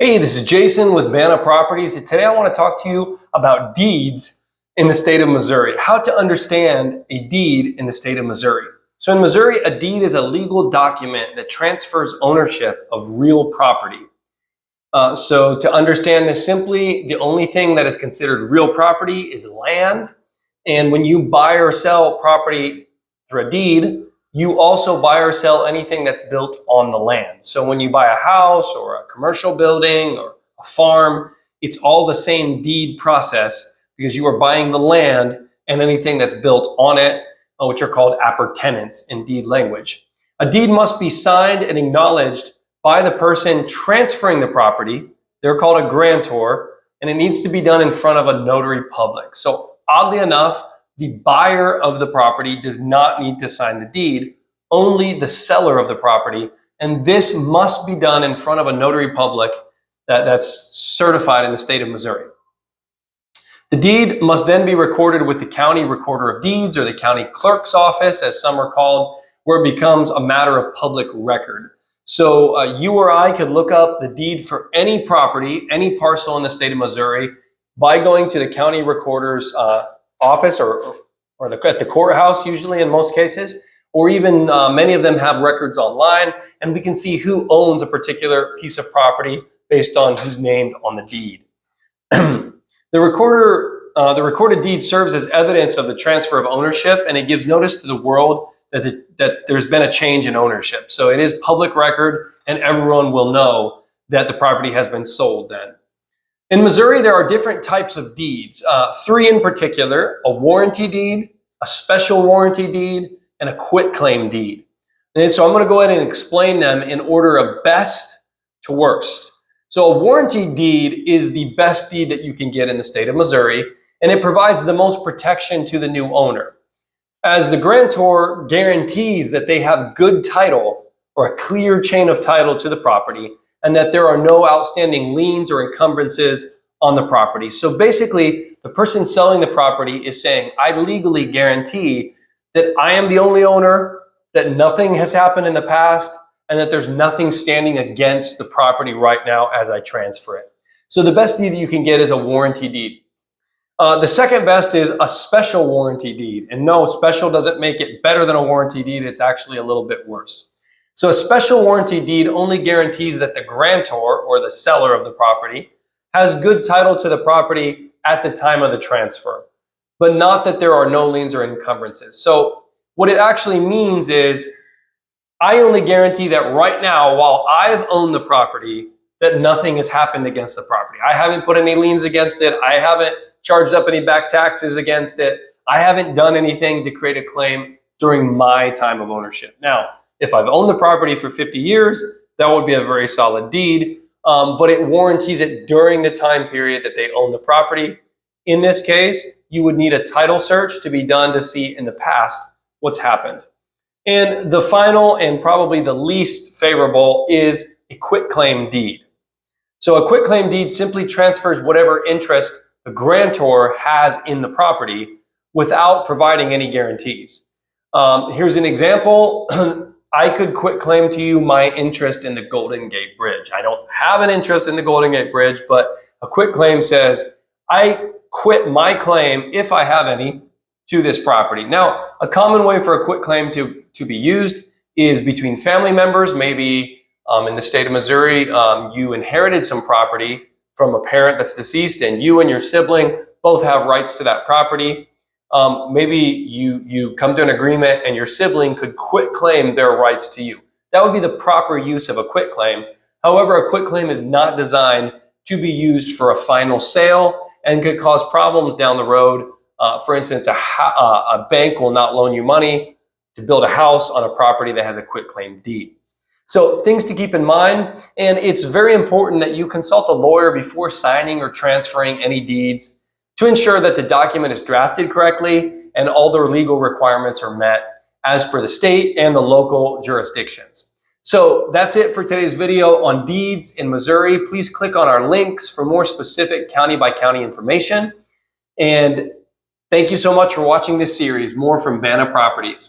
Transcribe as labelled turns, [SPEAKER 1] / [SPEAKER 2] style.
[SPEAKER 1] Hey, this is Jason with Banna Properties, and today I want to talk to you about deeds in the state of Missouri, how to understand a deed in the state of Missouri. So in Missouri, a deed is a legal document that transfers ownership of real property. So to understand this simply, the only thing that is considered real property is land. And when you buy or sell property through a deed, you also buy or sell anything that's built on the land. So when you buy a house or a commercial building or a farm, it's all the same deed process because you are buying the land and anything that's built on it, which are called appurtenants in deed language. A deed must be signed and acknowledged by the person transferring the property. They're called a grantor, and it needs to be done in front of a notary public. So oddly enough, the buyer of the property does not need to sign the deed, only the seller of the property. And this must be done in front of a notary public that's certified in the state of Missouri. The deed must then be recorded with the county recorder of deeds, or the county clerk's office, as some are called, where it becomes a matter of public record. So you or I could look up the deed for any property, any parcel in the state of Missouri by going to the county recorder's office or at the courthouse, usually in most cases, or even many of them have records online, and we can see who owns a particular piece of property based on who's named on the deed. The recorded deed serves as evidence of the transfer of ownership, and it gives notice to the world that there's been a change in ownership. So it is public record, and everyone will know that the property has been sold then. In Missouri, there are different types of deeds, three in particular: a warranty deed, a special warranty deed, and a quitclaim deed. And so I'm going to go ahead and explain them in order of best to worst. So a warranty deed is the best deed that you can get in the state of Missouri, and it provides the most protection to the new owner, as the grantor guarantees that they have good title or a clear chain of title to the property, and that there are no outstanding liens or encumbrances on the property. So basically, the person selling the property is saying, I legally guarantee that I am the only owner, that nothing has happened in the past, and that there's nothing standing against the property right now as I transfer it. So the best deed that you can get is a warranty deed. The second best is a special warranty deed. And no, special doesn't make it better than a warranty deed. It's actually a little bit worse. So a special warranty deed only guarantees that the grantor, or the seller of the property, has good title to the property at the time of the transfer, but not that there are no liens or encumbrances. So what it actually means is, I only guarantee that right now, while I've owned the property, that nothing has happened against the property. I haven't put any liens against it. I haven't charged up any back taxes against it. I haven't done anything to create a claim during my time of ownership. Now, if I've owned the property for 50 years, that would be a very solid deed, but it warranties it during the time period that they own the property. In this case, you would need a title search to be done to see in the past what's happened. And the final and probably the least favorable is a quitclaim deed. So a quitclaim deed simply transfers whatever interest the grantor has in the property without providing any guarantees. Here's an example. I could quitclaim to you my interest in the Golden Gate Bridge. I don't have an interest in the Golden Gate Bridge, but a quitclaim says I quit my claim, if I have any, to this property. Now, a common way for a quitclaim to be used is between family members. Maybe in the state of Missouri, you inherited some property from a parent that's deceased, and you and your sibling both have rights to that property. Maybe you come to an agreement and your sibling could quitclaim their rights to you. That would be the proper use of a quitclaim. However, a quitclaim is not designed to be used for a final sale and could cause problems down the road. For instance, a bank will not loan you money to build a house on a property that has a quitclaim deed. So things to keep in mind, and it's very important that you consult a lawyer before signing or transferring any deeds to ensure that the document is drafted correctly and all the legal requirements are met as per the state and the local jurisdictions. So that's it for today's video on deeds in Missouri. Please click on our links for more specific county by county information. And thank you so much for watching this series. More from Banna Properties.